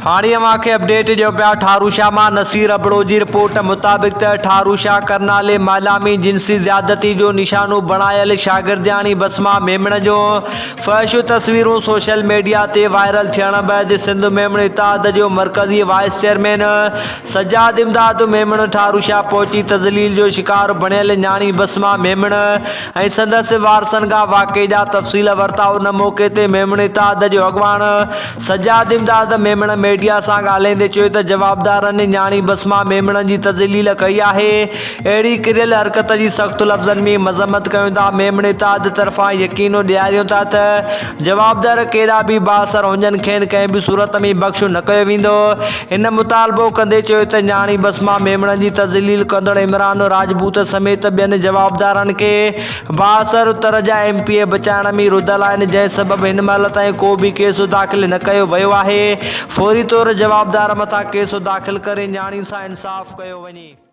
हाणे अव्हांखे अपडेट ॾियो पिया ठारूशाह मां नसीर अबड़ो जी रिपोर्ट मुताबिक़ त ठारूशाह करनाले मालामी जिनसी ज़्यादती जो निशानो बणायल शागिर्दियाणी बसमा मेमण जो फहश तस्वीरूं सोशल मीडिया ते वायरल थियण बैदि सिंध मेमण इत्तेहाद जो मरकज़ी वाइस चेयरमैन सज्जाद इमदाद मेमण ठारूशाह पहुची तज़लील जो शिकार बणियल न्याणी बसमा मेमण ऐं संदसि वारसनि खां वाक़े जा तफ़सील वरिता। उन मौक़े ते मेमण इत्तेहाद जो अॻवान सज्जाद इमदाद मेमण मीडिया सां ॻाल्हाईंदे चयो त जवाबदारनि न्याणी बसमा मेमण जी तज़लील कई आहे। अहिड़ी किरियल हरकत जी सख़्त लफ़्ज़नि में मज़म्मत कयूं था। मेमण इत्तेहाद तरफ़ां यकीनो ॾियारियो था त जवाबदार कहिड़ा बि बासर हुजनि खेनि कंहिं बि सूरत में बख़्श न कयो वेंदो। हिन मुतालबो कंदे चयो त न्याणी बसमा मेमण जी तज़लील कंदड़ इमरान राजपूत समेत ॿियनि जवाबदारनि खे बासर उतर जा MP बचाइण में रुधल आहिनि, जंहिं सबबि हिन महिल ताईं को बि केस दाख़िल न कयो वियो आहे। फौरी तौर जवाबदार मथां केस दाख़िल करे न्याणी सां इंसाफ़ कयो वञे।